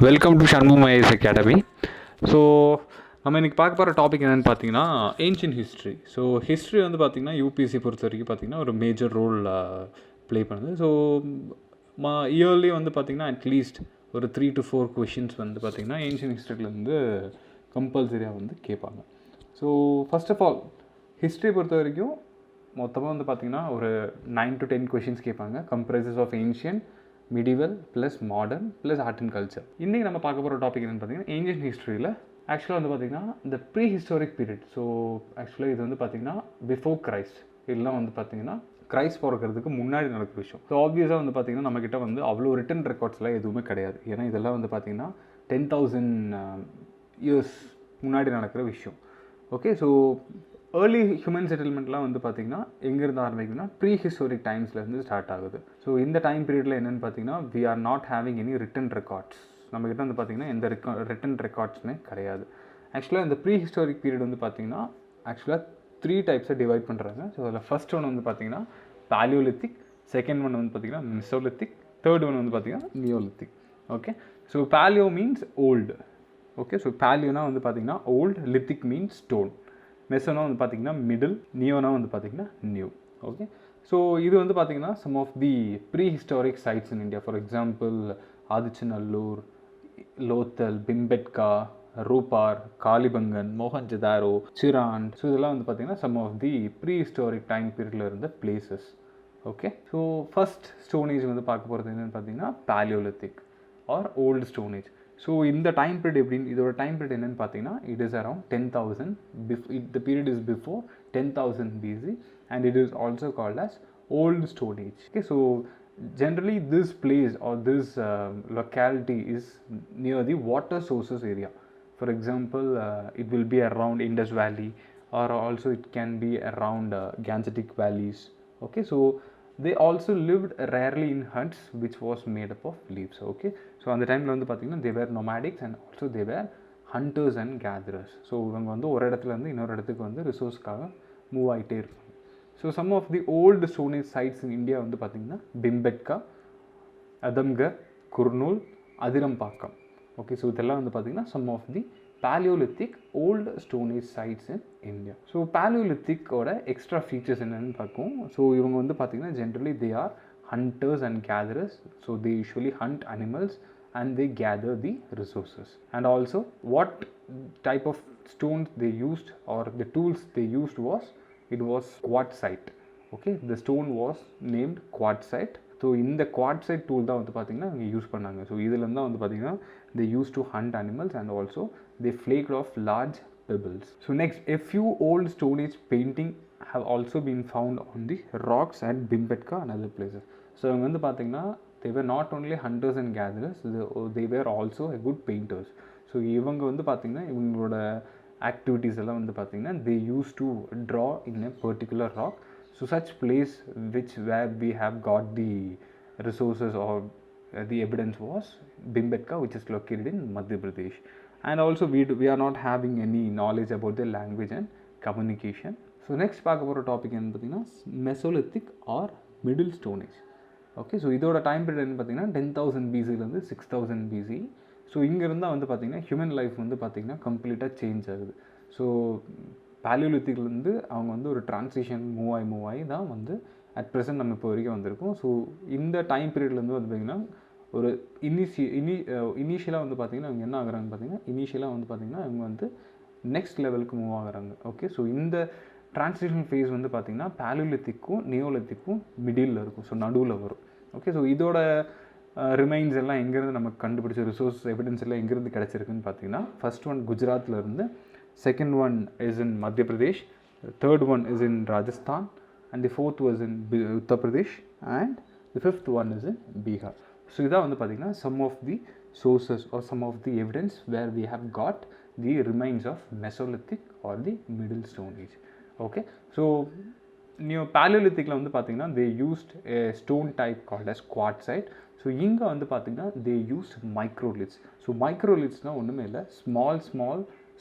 Welcome to Shanmugam IAS academy. So நம்ம இன்றைக்கி பார்க்க போகிற டாபிக் என்னென்னு பார்த்தீங்கன்னா ஏன்ஷியன்ட் ஹிஸ்ட்ரி. ஸோ ஹிஸ்ட்ரி வந்து பார்த்திங்கன்னா யூபிஎஸ்சி பொறுத்த வரைக்கும் பார்த்திங்கன்னா ஒரு மேஜர் ரோல் ப்ளே பண்ணுது. ஸோ இயர்லி வந்து பார்த்திங்கன்னா அட்லீஸ்ட் ஒரு 3 to 4 கொஷின்ஸ் வந்து பார்த்திங்கன்னா ஏன்ஷியன்ட் ஹிஸ்ட்ரியிலேருந்து கம்பல்சரியாக வந்து கேட்பாங்க. So first of all history பொறுத்த வரைக்கும் மொத்தமாக வந்து பார்த்திங்கன்னா ஒரு 9 to 10 கொஷின்ஸ் கேட்பாங்க. Comprises of ancient, medieval plus modern plus art and culture. இன்றைக்கி நம்ம பார்க்க போகிற டாபிக் என்னென்னு பார்த்தீங்கன்னா ஏன்ஷியன்ட் ஹிஸ்ட்ரியில் ஆக்சுவலாக வந்து பார்த்திங்கன்னா இந்த ப்ரீ ஹிஸ்டாரிக் பீரியட். ஸோ ஆக்சுவலாக இது வந்து பார்த்திங்கன்னா பிஃபோர் கிரைஸ்ட், இதெல்லாம் வந்து பார்த்திங்கன்னா கிரைஸ்ட் பிறக்கிறதுக்கு முன்னாடி நடக்கிற விஷயம். ஸோ ஆப்வியஸாக வந்து பார்த்திங்கன்னா நம்மக்கிட்ட வந்து அவ்வளோ ரிட்டன் ரெக்கார்ட்ஸ்லாம் எதுவுமே கிடையாது. ஏன்னா இதெல்லாம் வந்து பார்த்திங்கன்னா 10,000 இயர்ஸ் முன்னாடி நடக்கிற விஷயம். ஓகே, ஸோ ஏர்லி ஹியூமன் செட்டில்மெண்ட்லாம் வந்து பார்த்திங்கன்னா எங்கேருந்து ஆரம்பிக்குதுன்னா ப்ரீ ஹிஸ்டாரிக் டைம்ஸ்லேருந்து ஸ்டார்ட் ஆகுது. ஸோ இந்த டைம் பீரியடில் என்னென்னு பார்த்தீங்கன்னா we are not having any written records. நம்மக்கிட்ட வந்து பார்த்திங்கன்னா எந்த ரிட்டன் ரெக்கார்ட்ஸுமே கிடையாது. ஆக்சுவலாக இந்த ப்ரீ ஹிஸ்டாரிக் பீரியட் வந்து பார்த்திங்கன்னா ஆக்சுவலாக 3 டைப்ஸை டிவைட் பண்ணுறாங்க. ஸோ அதில் ஃபர்ஸ்ட் ஒன் வந்து பார்த்திங்கன்னா பாலியோலித்திக், செகண்ட் ஒன் வந்து பார்த்திங்கன்னா மெசோலித்திக், தேர்ட் ஒன் வந்து பார்த்திங்கன்னா Neolithic. Okay, so பாலியோ means old. Okay, so பாலியோனா வந்து பார்த்திங்கன்னா ஓல்டு, லித்திக் மீன்ஸ் ஸ்டோன், மெசோனா வந்து பார்த்திங்கன்னா மிடில், நியோனா வந்து பார்த்திங்கன்னா நியூ. ஓகே, ஸோ இது வந்து பார்த்திங்கன்னா some of the prehistoric sites in India. For example Adichanallur, Lothal, Bhimbetka, Rupar, Kalibangan, Mohenjodaro, Chirand. So இதெல்லாம் வந்து பார்த்திங்கன்னா some of the prehistoric time பீரியடில் இருந்த places. Okay, so first stone age வந்து பார்க்க போகிறது என்னென்னு பார்த்தீங்கன்னா paleolithic or old stone age. So இந்த டைம் பீரியட் எப்படின்னு, இதோட டைம் பீரியட் என்னென்னு பார்த்தீங்கன்னா it is around 10,000. The period is before 10,000 BC and it is also called as old stone age. Okay, so generally this place or this locality is near the water sources area. For example, it will be around Indus Valley, or also it can be around Gangetic valleys. Okay, so they also lived rarely in huts which was made up of leaves. Okay, so அந்த டைமில் வந்து பார்த்திங்கன்னா they were nomadics and also they were hunters and gatherers. So இவங்க வந்து ஒரு இடத்துலேருந்து இன்னொரு இடத்துக்கு வந்து ரிசோர்ஸ்க்காக மூவ் ஆகிட்டே இருப்பாங்க. So some of the old stone age sites in India வந்து பார்த்திங்கன்னா பிம்பெட்கா, அதம்கர், குர்னூல், அதிரம்பாக்கம். ஓகே, ஸோ இதெல்லாம் வந்து பார்த்திங்கன்னா some of the paleolithic old stone age sites in India. So பாலியோலித்திக்கோட எக்ஸ்ட்ரா ஃபீச்சர்ஸ் என்னென்னு பார்க்கும். ஸோ இவங்க வந்து பார்த்திங்கன்னா generally they are hunters and gatherers. So they usually hunt animals and they gather the resources. And also what type of stones they used or the tools they used was, it was quartzite. Okay, the stone was named quartzite. So இந்த quartzite tool தான் வந்து பார்த்திங்கன்னா இங்கே use பண்ணாங்க. So இதுலேருந்து தான் வந்து பார்த்திங்கன்னா they used to hunt animals and also they flaked off large pebbles. So next, a few old stone age painting have also been found on the rocks at Bhimbetka and other places. So இவங்க வந்து பார்த்திங்கன்னா they were not only hunters and gatherers, they were also a good painters. So இவங்க வந்து பார்த்திங்கன்னா இவங்களோட activities எல்லாம் வந்து பார்த்திங்கன்னா they used to draw in a particular rock. So such place where we have got the resources or the evidence was Bhimbetka, which is located in Madhya Pradesh. And also we are not having any knowledge about the language and communication. So next பார்க்க போகிற topic என்ன பார்த்திங்கன்னா mesolithic or middle stone age. Okay, so இதோட time period என்ன பார்த்தீங்கன்னா 10,000 BCலேருந்து 6,000 BC. So இங்கேருந்தால் வந்து பார்த்திங்கன்னா human life வந்து பார்த்திங்கன்னா கம்ப்ளீட்டாக சேஞ்ச் ஆகுது. ஸோ பாலியோலித்திக்லேருந்து அவங்க வந்து ஒரு ட்ரான்சிஷன் மூவ் ஆகி தான் வந்து அட் ப்ரெசென்ட் நம்ம இப்போ வரைக்கும் வந்திருக்கோம். ஸோ இந்த டைம் பீரியட்லேருந்து வந்து பார்த்திங்கன்னா ஒரு இனிஷியலாக வந்து பார்த்திங்கன்னா அவங்க என்ன ஆகுறாங்க பார்த்திங்கன்னா இனிஷியலாக வந்து பார்த்திங்கன்னா அவங்க வந்து நெக்ஸ்ட் லெவலுக்கு மூவ் ஆகுறாங்க. ஓகே, ஸோ இந்த ட்ரான்சிஷன் ஃபேஸ் வந்து பார்த்திங்கன்னா பாலியோலித்திக்கும் நியோலித்திக்கும் மிடில் இருக்கும். ஸோ நடுவில் வரும். ஓகே, ஸோ இதோட ரிமைன்ஸ் எல்லாம் எங்கேருந்து நமக்கு கண்டுபிடிச்ச ரிசோர்ஸ் எவிடன்ஸ் எல்லாம் எங்கேருந்து கிடச்சிருக்குன்னு பார்த்தீங்கன்னா ஃபர்ஸ்ட் ஒன் குஜராத்தில் இருந்து, second one is in Madhya Pradesh, third one is in Rajasthan, and the fourth was in Uttar Pradesh, and the fifth one is in Bihar. So இதான் வந்து பார்த்திங்கன்னா some of the sources or some of the evidence where we have got the remains of mesolithic or the middle stone age. Okay, so பாலியோலித்திக்கில் வந்து பார்த்திங்கன்னா they used a stone type called as quartzite. So இங்கே வந்து பார்த்திங்கன்னா they used மைக்ரோலித்ஸ். So மைக்ரோலித்ஸ்னால் ஒன்றுமே இல்லை, small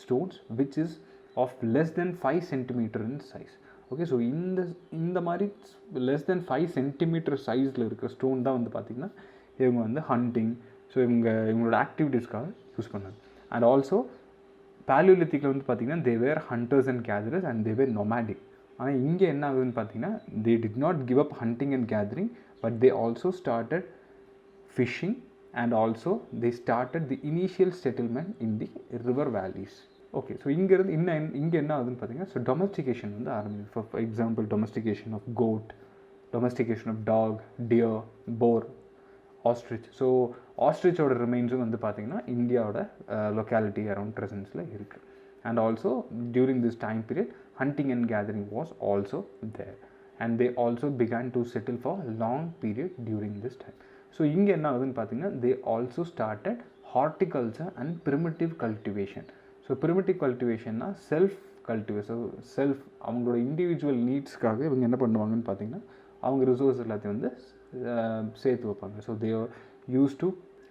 stones which is of less than 5 centimeter in size. Okay, so இந்த மாதிரி லெஸ் தென் 5 centimeter சைஸில் இருக்கிற ஸ்டோன் தான் வந்து பார்த்திங்கன்னா இவங்க வந்து ஹண்டிங், ஸோ இவங்களோட ஆக்டிவிட்டீஸ்க்காக யூஸ் பண்ணாங்க. அண்ட் ஆல்சோ பேலியோலித்திக்கில் வந்து பார்த்திங்கன்னா they were hunters and gatherers and they were nomadic. ஆனால் இங்கே என்ன ஆகுதுன்னு பார்த்தீங்கன்னா they did not give up hunting and gathering, but they also started fishing and also they started the initial settlement in the river valleys. Okay, so இங்கேருந்து இங்கே என்ன ஆகுதுன்னு பார்த்தீங்கன்னா ஸோ டொமஸ்டிகேஷன் வந்து ஆரம்பிக்குது. For example domestication of goat, domestication of dog, dear, bore, ostrich. So ஆஸ்ட்ரிச்சோட ரிமைன்ஸும் வந்து பார்த்திங்கன்னா இந்தியாவோட லொக்காலிட்டி அரவுண்ட் ப்ரெசன்ஸில் இருக்குது. And also during this time period hunting and gathering was also there, and they also began to settle for a long period during this time. So இங்கே என்ன ஆகுதுன்னு பார்த்தீங்கன்னா they also started horticulture and primitive cultivation. So primitive cultivationனா self cultivation, self அவங்களோட individual நீட்ஸ்க்காக இவங்க என்ன பண்ணுவாங்கன்னு பார்த்தீங்கன்னா அவங்க ரிசோர்ஸ் எல்லாத்தையும் வந்து சேர்த்து வைப்பாங்க. So they used to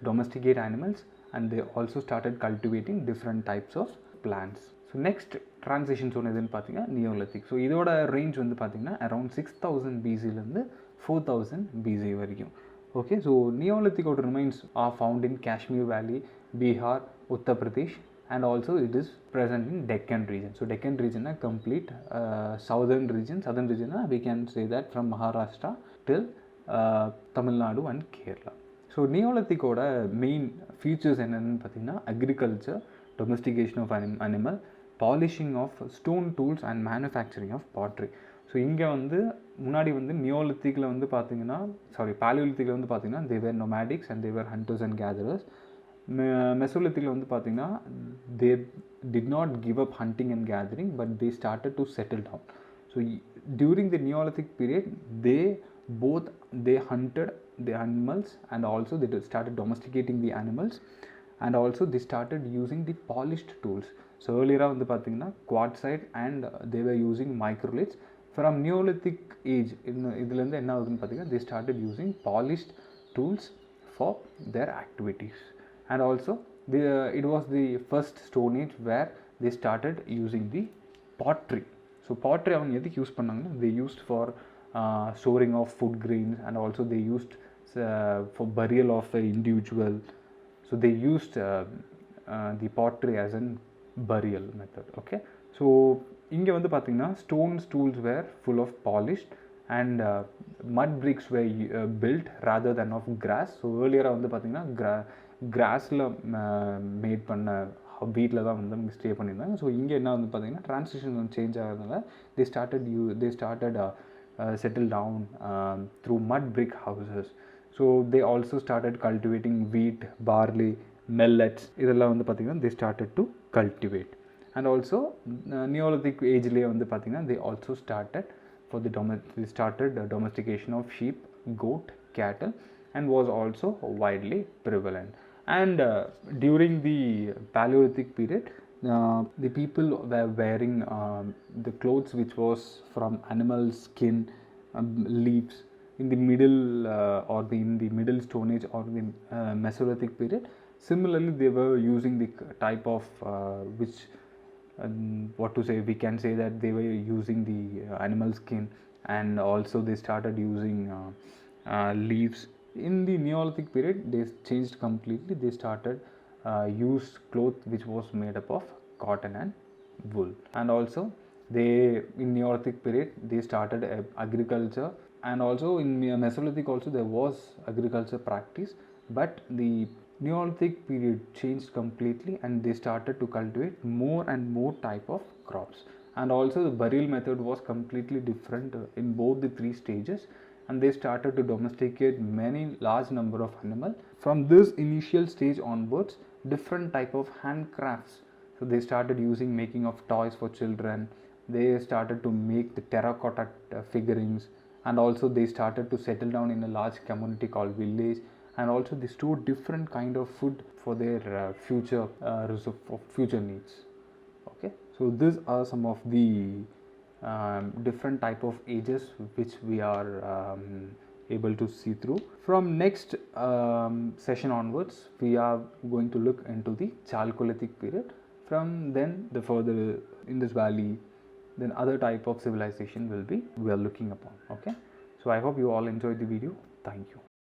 domesticate animals and they also started cultivating different types of plants. So next transition zone எதுன்னு பார்த்தீங்கன்னா நியோலித்திக். ஸோ இதோட ரேஞ்ச் வந்து பார்த்திங்கன்னா அரௌண்ட் 6000 BCலேருந்து 4000 BC வரைக்கும். ஓகே, ஸோ நியோலித்திக்கோட remains are found in Kashmir valley, Bihar, Uttar Pradesh and also it is present in Deccan region. So Deccan ரீஜன்னா complete southern ரீஜன்னா we can say that from Maharashtra till Tamil Nadu and Kerala. So நியோலித்திக்கோட மெயின் ஃபீச்சர்ஸ் என்னென்னு பார்த்தீங்கன்னா agriculture, domestication of animal, polishing of stone tools and manufacturing of pottery. So இங்கே வந்து முன்னாடி வந்து நியோலித்திக்கில் வந்து பார்த்தீங்கன்னா பேலியோலித்திக்கில் வந்து பார்த்தீங்கன்னா they were nomadics and they were hunters and gatherers. மெசோலித்திக்கில் வந்து பார்த்தீங்கன்னா they did not give up hunting and gathering but they started to settle down. So during the Neolithic period they hunted the animals and also they started domesticating the animals and also they started using the polished tools. So earlier வந்து பார்த்தீங்கன்னா quartzite and they were using microliths. From Neolithic age இதுலேருந்து என்ன ஆகுதுன்னு பார்த்தீங்கன்னா they started using polished tools for their activities. And also it was the first stone age where they started using the pottery. So pottery அவங்க எதுக்கு use பண்ணாங்கன்னா they used for storing of food grains and also they used for burial of an individual. So they used the pottery as a burial method. Okay, so இங்கே வந்து பார்த்தீங்கன்னா stones tools were full of polished and mud bricks were built rather than of grass. So earlier வந்து பார்த்தீங்கன்னா கிராஸில் mat பண்ண வீட்டில் தான் வந்து ஸ்டே பண்ணியிருந்தாங்க. ஸோ இங்கே என்ன வந்து பார்த்தீங்கன்னா ட்ரான்சிஷன் வந்து சேஞ்ச் ஆகிறதுனால they started settle down through mud brick houses. So they also started cultivating wheat, barley, millets. இதெல்லாம் வந்து பார்த்திங்கன்னா they started to cultivate. And also Neolithic ageலேயே வந்து பார்த்திங்கன்னா they also started domestication of sheep, goat, cattle and was also widely prevalent. And during the Paleolithic period the people were wearing the clothes which was from animal skin, leaves. In the middle in the middle stone age or the Mesolithic period, similarly they were using the type of which we can say that they were using the animal skin and also they started using leaves. In the Neolithic period they changed completely. They started use cloth which was made up of cotton and wool. And also in Neolithic period they started agriculture, and also in Mesolithic also there was agriculture practice, but the Neolithic period changed completely and they started to cultivate more and more type of crops. And also the burial method was completely different in both the three stages, and they started to domesticate many large number of animals. From this initial stage onwards, different type of handcrafts. So they started making of toys for children. They started to make the terracotta figurines, and also they started to settle down in a large community called village, and also they stored different kind of food for their future needs. Okay, so these are some of the different type of ages which we are able to see through. From next session onwards we are going to look into the Chalcolithic period. From then the further Indus Valley, then other type of civilization we are looking upon. Okay, so I hope you all enjoyed the video. Thank you.